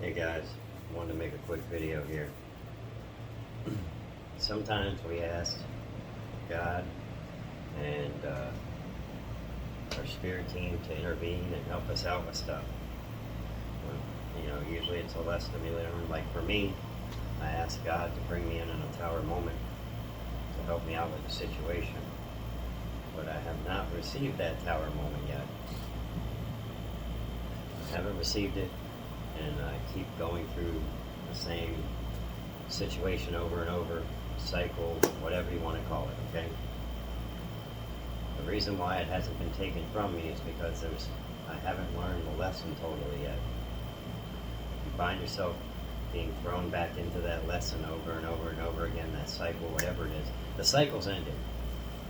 Hey guys, wanted to make a quick video here. Sometimes we ask God and our spirit team to intervene and help us out with stuff. Usually it's a lesson we learn. Like for me, I ask God to bring me in a tower moment to help me out with the situation. But I have not received that tower moment yet. I haven't received it, and I keep going through the same situation over and over, cycle, whatever you want to call it, okay? The reason why it hasn't been taken from me is because I haven't learned the lesson totally yet. You find yourself being thrown back into that lesson over and over and over again, that cycle, whatever it is. The cycle's ended,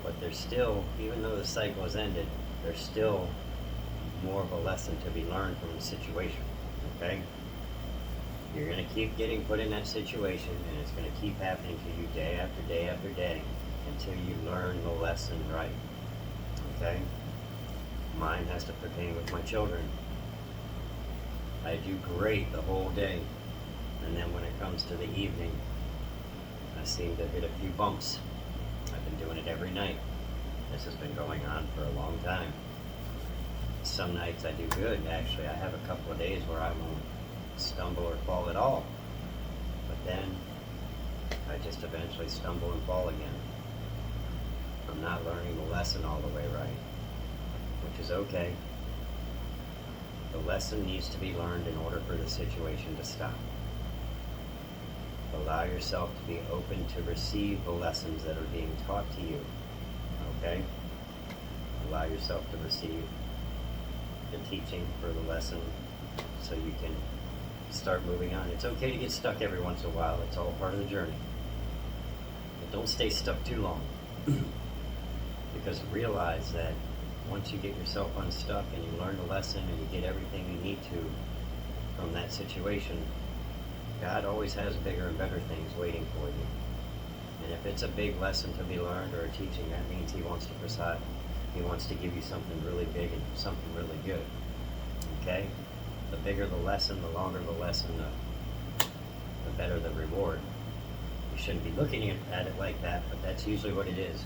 but there's still, even though the cycle has ended, there's still more of a lesson to be learned from the situation, okay? You're going to keep getting put in that situation, and it's going to keep happening to you day after day after day until you learn the lesson right, okay? Mine has to pertain with my children. I do great the whole day, and then when it comes to the evening, I seem to hit a few bumps. I've been doing it every night. This has been going on for a long time. Some nights I do good, actually. I have a couple of days where I won't stumble or fall at all. But then I just eventually stumble and fall again. I'm not learning the lesson all the way right, which is okay. The lesson needs to be learned in order for the situation to stop. Allow yourself to be open to receive the lessons that are being taught to you, okay? Allow yourself to receive the teaching for the lesson so you can start moving on. It's okay to get stuck every once in a while. It's all part of the journey. But don't stay stuck too long. Because realize that once you get yourself unstuck and you learn the lesson and you get everything you need to from that situation, God always has bigger and better things waiting for you. And if it's a big lesson to be learned or a teaching, that means He wants to preside. He wants to give you something really big and something really good. Okay? The bigger the lesson, the longer the lesson, the better the reward. You shouldn't be looking at it like that, but that's usually what it is.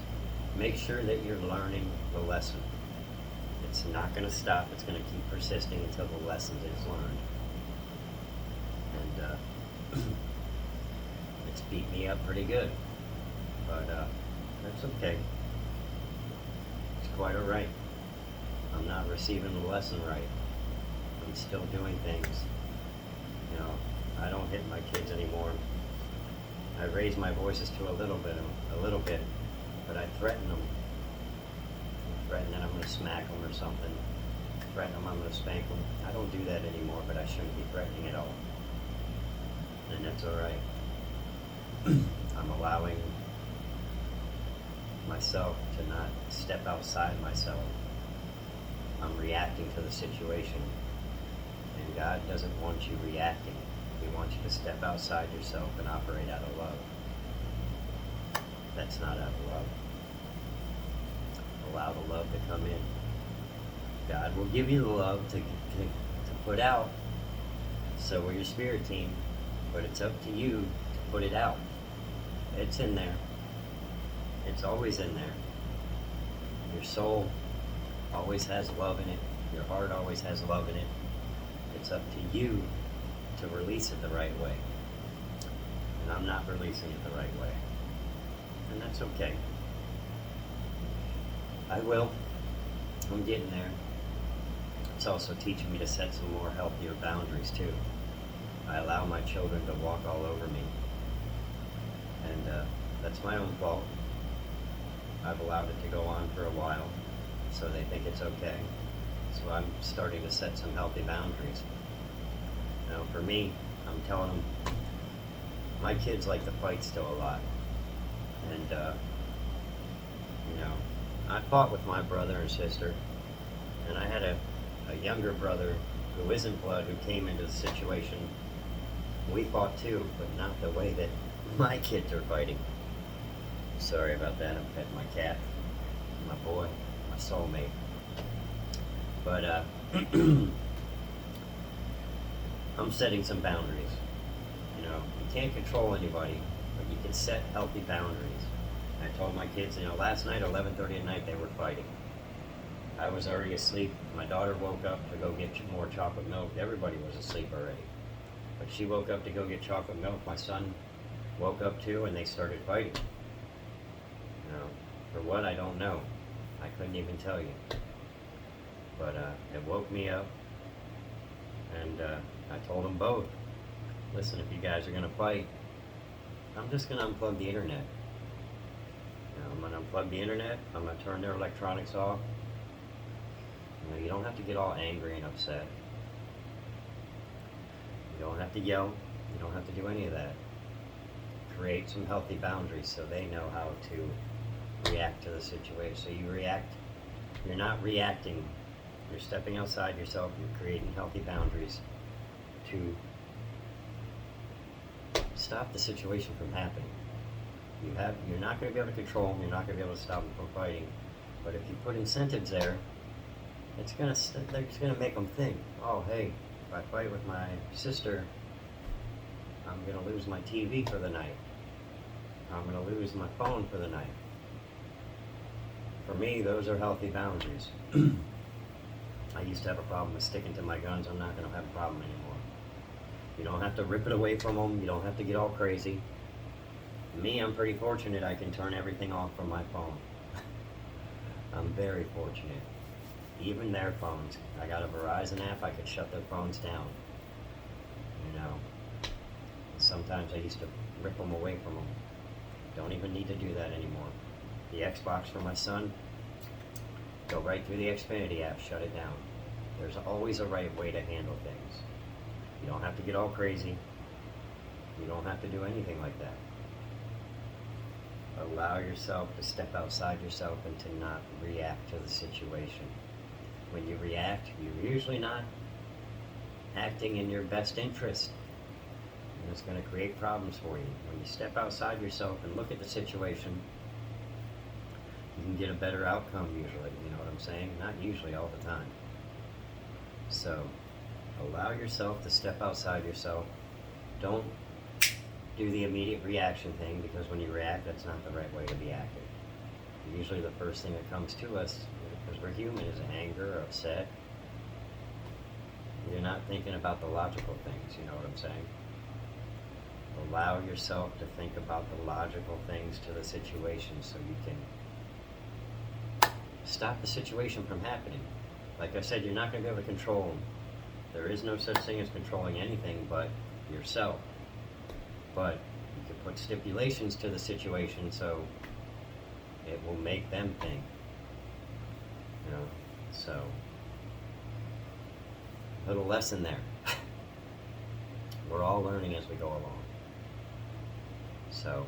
Make sure that you're learning the lesson. It's not going to stop. It's going to keep persisting until the lesson is learned. And it's beat me up pretty good, but that's okay. It's quite all right. I'm not receiving the lesson right. I'm still doing things. I don't hit my kids anymore. I raise my voices to a little bit, but I threaten them. I threaten that I'm going to smack them or something. Threaten them I'm going to spank them. I don't do that anymore, but I shouldn't be threatening at all. And that's all right. I'm allowing myself to not step outside myself. I'm reacting to the situation. And God doesn't want you reacting. He wants you to step outside yourself and operate out of love. That's not out of love. Allow the love to come in. God will give you the love to put out. So will your spirit team. But it's up to you to put it out. It's in there. It's always in there. Your soul always has love in it. Your heart always has love in it. It's up to you to release it the right way. And I'm not releasing it the right way. And that's okay. I will. I'm getting there. It's also teaching me to set some more healthier boundaries too. I allow my children to walk all over me. And that's my own fault. I've allowed it to go on for a while, so they think it's okay. So I'm starting to set some healthy boundaries. Now for me, I'm telling them, my kids like to fight still a lot. And, I fought with my brother and sister, and I had a younger brother who isn't blood who came into the situation. We fought too, but not the way that my kids are fighting. Sorry about that. I'm petting my cat, my boy, my soulmate. But I'm setting some boundaries. You know, you can't control anybody, but you can set healthy boundaries. I told my kids, you know, last night, 11:30 at night, they were fighting. I was already asleep. My daughter woke up to go get more chocolate milk. Everybody was asleep already. But she woke up to go get chocolate milk. My son woke up too, and they started fighting. You know, for what, I don't know. I couldn't even tell you. But it woke me up, and I told them both, listen, if you guys are going to fight, I'm just going to unplug the internet. You know, I'm going to unplug the internet. I'm going to turn their electronics off. You know, you don't have to get all angry and upset. You don't have to yell. You don't have to do any of that. Create some healthy boundaries so they know how to react to the situation. So you react, you're not reacting, you're stepping outside yourself, you're creating healthy boundaries to stop the situation from happening. You're not going to be able to control them, you're not going to be able to stop them from fighting, but if you put incentives there, it's going to make them think, oh hey, if I fight with my sister, I'm going to lose my TV for the night. I'm going to lose my phone for the night. For me, those are healthy boundaries. I used to have a problem with sticking to my guns. I'm not going to have a problem anymore. You don't have to rip it away from them. You don't have to get all crazy. Me, I'm pretty fortunate. I can turn everything off from my phone. I'm very fortunate. Even their phones. I got a Verizon app. I could shut their phones down. You know. Sometimes I used to rip them away from them. Don't even need to do that anymore. The Xbox for my son, go right through the Xfinity app, shut it down. There's always a right way to handle things. You don't have to get all crazy. You don't have to do anything like that. Allow yourself to step outside yourself and to not react to the situation. When you react, you're usually not acting in your best interest. And it's going to create problems for you. When you step outside yourself and look at the situation, you can get a better outcome usually, you know what I'm saying? Not usually, all the time. So, allow yourself to step outside yourself. Don't do the immediate reaction thing, because when you react, that's not the right way to be acting. Usually the first thing that comes to us, because we're human, is anger or upset. You're not thinking about the logical things, you know what I'm saying? Allow yourself to think about the logical things to the situation so you can stop the situation from happening. Like I said, you're not going to be able to control them. There is no such thing as controlling anything but yourself. But you can put stipulations to the situation so it will make them think. You know, so little lesson there. We're all learning as we go along. So,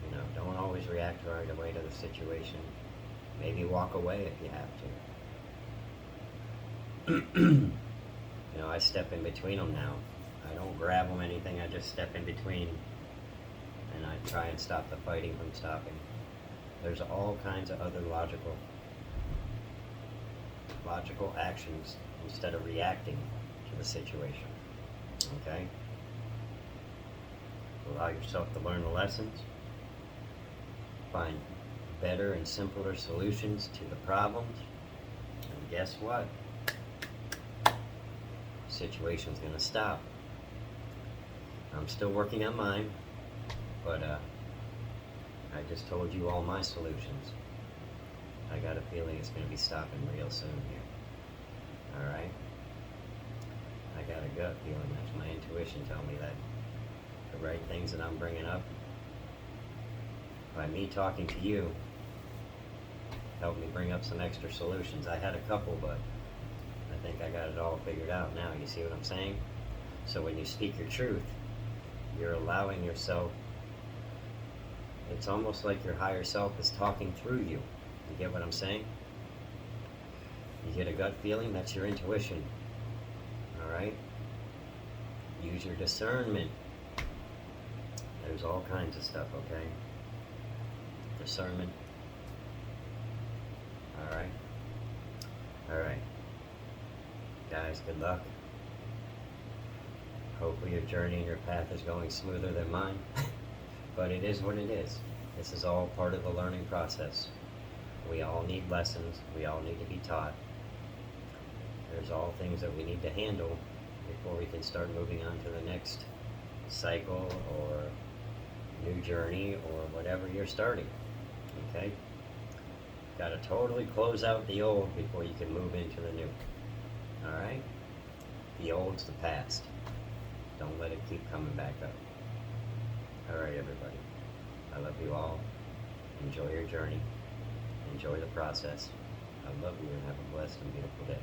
you know, don't always react right away to the situation. Maybe walk away if you have to. You know, I step in between them now. I don't grab them anything, I just step in between and I try and stop the fighting from stopping. There's all kinds of other logical actions instead of reacting to the situation. Okay? Allow yourself to learn the lessons. Find better and simpler solutions to the problems. And guess what? Situation's gonna stop. I'm still working on mine, but I just told you all my solutions. I got a feeling it's gonna be stopping real soon here. Alright? I got a gut feeling. That's my intuition telling me that the right things that I'm bringing up, by me talking to you, helped me bring up some extra solutions. I had a couple, but I think I got it all figured out now. You see what I'm saying? So when you speak your truth, you're allowing yourself, it's almost like your higher self is talking through you. You get what I'm saying? You get a gut feeling, that's your intuition. Alright? Use your discernment. There's all kinds of stuff, okay? Discernment. Alright? Alright. Guys, good luck. hopefully your journey and your path is going smoother than mine. But it is what it is. This is all part of the learning process. We all need lessons. We all need to be taught. There's all things that we need to handle before we can start moving on to the next cycle or new journey or whatever you're starting. Okay? Got to totally close out the old before you can move into the new. Alright? The old's the past. Don't let it keep coming back up. Alright, everybody. I love you all. Enjoy your journey. Enjoy the process. I love you and have a blessed and beautiful day.